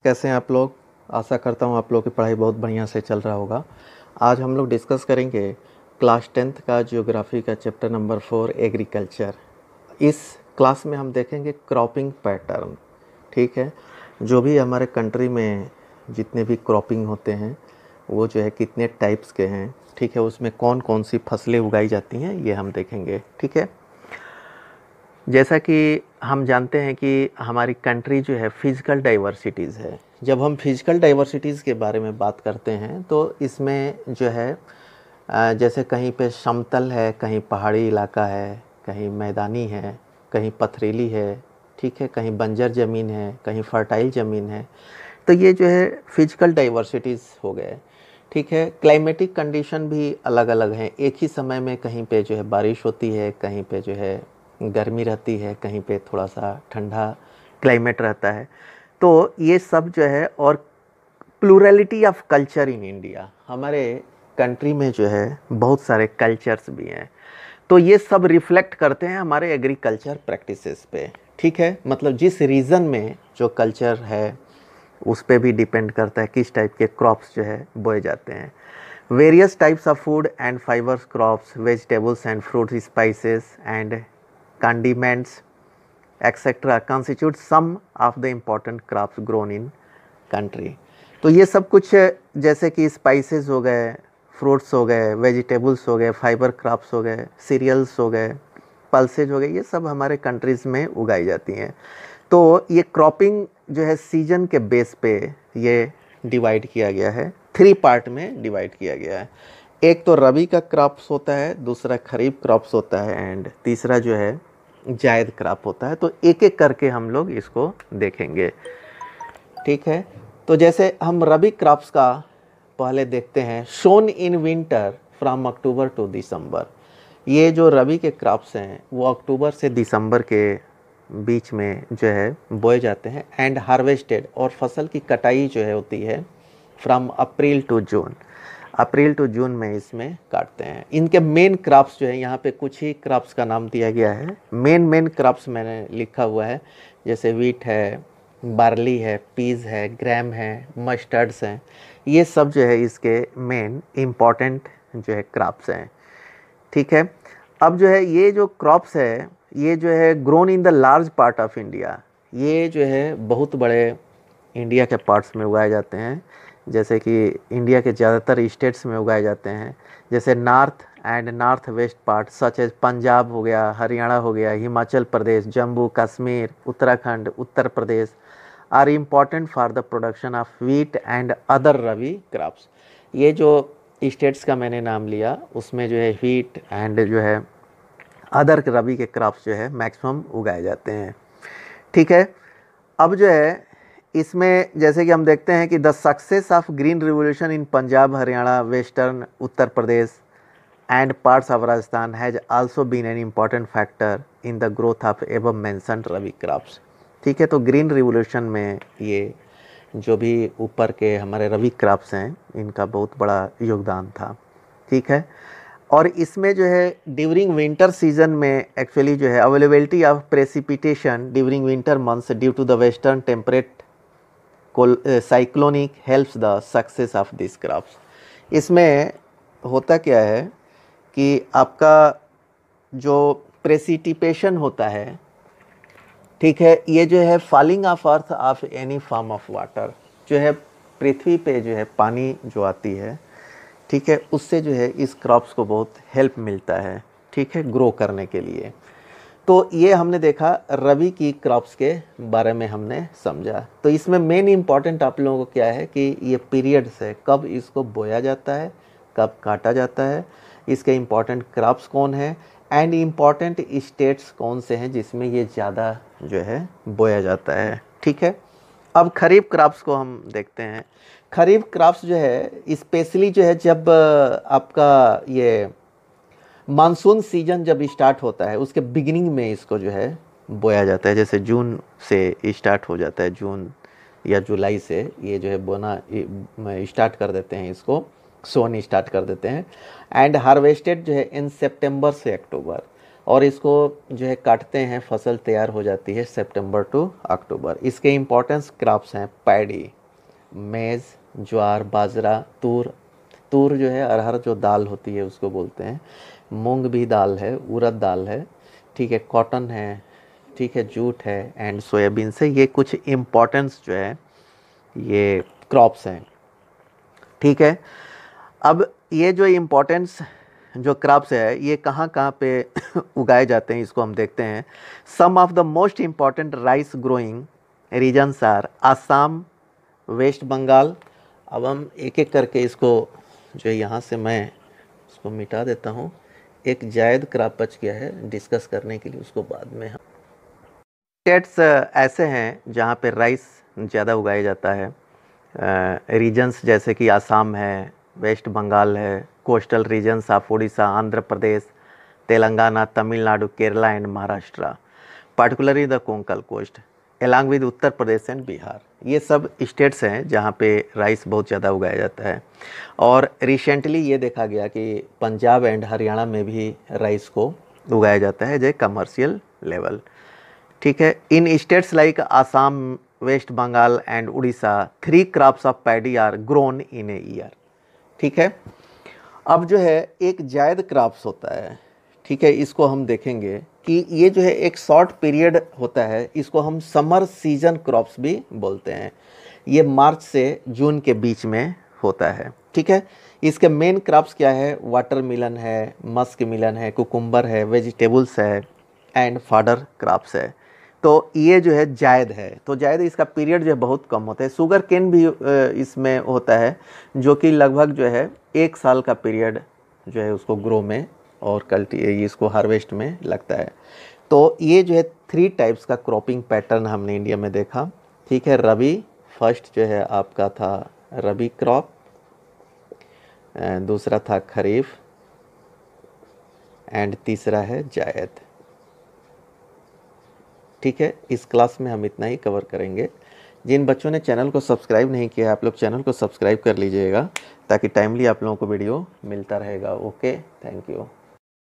कैसे हैं आप लोग। आशा करता हूँ आप लोग की पढ़ाई बहुत बढ़िया से चल रहा होगा। आज हम लोग डिस्कस करेंगे क्लास 10th का जियोग्राफी का चैप्टर नंबर 4 एग्रीकल्चर। इस क्लास में हम देखेंगे क्रॉपिंग पैटर्न। ठीक है, जो भी हमारे कंट्री में जितने भी क्रॉपिंग होते हैं वो जो है कितने टाइप्स के हैं। ठीक है, उसमें कौन कौन सी फसलें उगाई जाती हैं ये हम देखेंगे। ठीक है, जैसा कि हम जानते हैं कि हमारी कंट्री जो है फिज़िकल डाइवर्सिटीज़ है। जब हम फिज़िकल डाइवर्सिटीज़ के बारे में बात करते हैं तो इसमें जो है जैसे कहीं पे समतल है, कहीं पहाड़ी इलाका है, कहीं मैदानी है, कहीं पथरीली है, ठीक है, कहीं बंजर ज़मीन है, कहीं फर्टाइल ज़मीन है। तो ये जो है फिज़िकल डाइवर्सिटीज़ हो गए। ठीक है, क्लाइमेटिक कंडीशन भी अलग अलग हैं। एक ही समय में कहीं पे जो है बारिश होती है, कहीं पे जो है गर्मी रहती है, कहीं पे थोड़ा सा ठंडा क्लाइमेट रहता है। तो ये सब जो है, और plurality of culture in India, हमारे कंट्री में जो है बहुत सारे कल्चर्स भी हैं। तो ये सब रिफ्लेक्ट करते हैं हमारे एग्रीकल्चर प्रैक्टिसेस पे। ठीक है, मतलब जिस रीजन में जो कल्चर है उस पे भी डिपेंड करता है किस टाइप के क्रॉप्स जो है बोए जाते हैं। Various types of food and fibers crops, vegetables and fruits, spices and condiments etcetera constitute some of the important crops grown in country. तो ये सब कुछ जैसे कि स्पाइसेस हो गए, फ्रूट्स हो गए, वेजिटेबल्स हो गए, फाइबर क्रॉप्स हो गए, सीरियल्स हो गए, पल्सेज हो गए, ये सब हमारे कंट्रीज़ में उगाई जाती हैं। तो ये क्रॉपिंग जो है सीजन के बेस पे ये डिवाइड किया गया है, 3 पार्ट में डिवाइड किया गया है। एक तो रबी का क्रॉप्स होता है, दूसरा खरीफ क्रॉप्स होता है, एंड तीसरा जो है जायद क्रॉप होता है। तो एक एक करके हम लोग इसको देखेंगे। ठीक है, तो जैसे हम रबी क्रॉप्स का पहले देखते हैं, sown in winter from October to December. ये जो रबी के क्रॉप्स हैं वो अक्टूबर से दिसंबर के बीच में जो है बोए जाते हैं, एंड हार्वेस्टेड, और फसल की कटाई जो है होती है from April to June. April to June में इसमें काटते हैं। इनके मेन क्रॉप्स जो है, यहाँ पे कुछ ही क्रॉप्स का नाम दिया गया है। मेन क्रॉप्स मैंने लिखा हुआ है, जैसे वीट है, बार्ली है, पीज है, ग्राम है, मस्टर्ड्स हैं। ये सब जो है इसके मेन इम्पॉर्टेंट जो है क्रॉप्स हैं। ठीक है, अब जो है ये जो क्रॉप्स है ये जो है grown in the large part of India. ये जो है बहुत बड़े इंडिया के पार्ट्स में उगाए जाते हैं, जैसे कि इंडिया के ज़्यादातर स्टेट्स में उगाए जाते हैं। जैसे north and north west part such as Punjab हो गया, हरियाणा हो गया, Himachal Pradesh, Jammu Kashmir, Uttarakhand, Uttar Pradesh are important for the production of wheat and other rabi crops. ये जो स्टेट्स का मैंने नाम लिया उसमें जो है व्हीट एंड जो है अदर रबी के क्रॉप्स जो है मैक्सिमम उगाए जाते हैं। ठीक है, अब जो है इसमें जैसे कि हम देखते हैं कि the success of green revolution in Punjab, Haryana, western Uttar Pradesh and parts of Rajasthan has also been an important factor in the growth of above mentioned rabi crops. ठीक है, तो ग्रीन रिवोल्यूशन में ये जो भी ऊपर के हमारे रबी क्रॉप्स हैं इनका बहुत बड़ा योगदान था। ठीक है, और इसमें जो है ड्यूरिंग विंटर सीजन में एक्चुअली जो है availability of precipitation during winter months due to the western temperate cyclonic helps the success of this crops. इसमें होता क्या है कि आपका जो प्रेसिपिटेशन होता है, ठीक है, ये जो है falling of earth of any form of water, जो है पृथ्वी पे जो है पानी जो आती है, ठीक है, उससे जो है इस क्रॉप्स को बहुत हेल्प मिलता है। ठीक है, ग्रो करने के लिए। तो ये हमने देखा रबी की क्रॉप्स के बारे में हमने समझा। तो इसमें मेन इम्पॉर्टेंट आप लोगों को क्या है कि ये पीरियड्स है, कब इसको बोया जाता है, कब काटा जाता है, इसके इम्पॉर्टेंट क्रॉप्स कौन है, एंड इम्पॉर्टेंट स्टेट्स कौन से हैं जिसमें ये ज़्यादा जो है बोया जाता है। ठीक है, अब खरीफ क्रॉप्स को हम देखते हैं। खरीफ क्रॉप्स जो है स्पेशली जो है जब आपका ये मानसून सीजन जब स्टार्ट होता है उसके बिगिनिंग में इसको जो है बोया जाता है। जैसे जून से स्टार्ट हो जाता है, जून या जुलाई से ये जो है बोना स्टार्ट कर देते हैं, इसको सोन स्टार्ट कर देते हैं, एंड हार्वेस्टेड जो है इन सितंबर से अक्टूबर। और इसको जो है काटते हैं, फसल तैयार हो जाती है सितंबर टू अक्टूबर। इसके इम्पोर्टेंस क्रॉप्स हैं पैडी, मेज़, ज्वार, बाजरा, तूर, तूर जो है अरहर जो दाल होती है उसको बोलते हैं, मूंग भी दाल है, उड़द दाल है, ठीक है, कॉटन है, ठीक है, जूट है एंड सोयाबीन से। ये कुछ इम्पोर्टेंस जो है ये क्रॉप्स हैं, ठीक है। अब ये जो इम्पोर्टेंस जो क्रॉप्स है ये कहाँ कहाँ पे उगाए जाते हैं इसको हम देखते हैं। Some of the most important rice growing regions are Assam, West Bengal. अब हम एक एक करके इसको जो यहाँ से मैं इसको मिटा देता हूँ। एक जायद क्रॉप बच गया है डिस्कस करने के लिए, उसको बाद में हम स्टेट्स ऐसे हैं जहाँ पे राइस ज़्यादा उगाया जाता है। रीजन्स जैसे कि आसाम है, वेस्ट बंगाल है, coastal regions of Orissa, Andhra Pradesh, Telangana, Tamil Nadu, Kerala and Maharashtra, particularly the Konkan coast along with Uttar Pradesh and Bihar. ये सब स्टेट्स हैं जहाँ पे राइस बहुत ज़्यादा उगाया जाता है। और रिसेंटली ये देखा गया कि पंजाब एंड हरियाणा में भी राइस को उगाया जाता है जो कमर्शियल लेवल, ठीक है। In states like Assam, West Bengal and Orissa 3 crops of paddy are grown in a year, ठीक है। अब जो है एक जायद क्रॉप्स होता है, ठीक है, इसको हम देखेंगे कि ये जो है एक शॉर्ट पीरियड होता है, इसको हम समर सीजन क्रॉप्स भी बोलते हैं। ये मार्च से जून के बीच में होता है, ठीक है। इसके मेन क्रॉप्स क्या है, वाटरमेलन है, मस्क मिलन है, कुकुम्बर है, वेजिटेबल्स है एंड फॉडर क्रॉप्स है। तो ये जो है जायद है, तो जायद इसका पीरियड जो है बहुत कम होता है। शुगर केन भी इसमें होता है जो कि लगभग जो है 1 साल का पीरियड जो है उसको ग्रो में और इसको हार्वेस्ट में लगता है। तो ये जो है 3 टाइप्स का क्रॉपिंग पैटर्न हमने इंडिया में देखा, ठीक है। रबी फर्स्ट जो है आपका था रबी क्रॉप, दूसरा था खरीफ एंड तीसरा है जायद, ठीक है। इस क्लास में हम इतना ही कवर करेंगे। जिन बच्चों ने चैनल को सब्सक्राइब नहीं किया आप लोग चैनल को सब्सक्राइब कर लीजिएगा ताकि टाइमली आप लोगों को वीडियो मिलता रहेगा। Okay, thank you.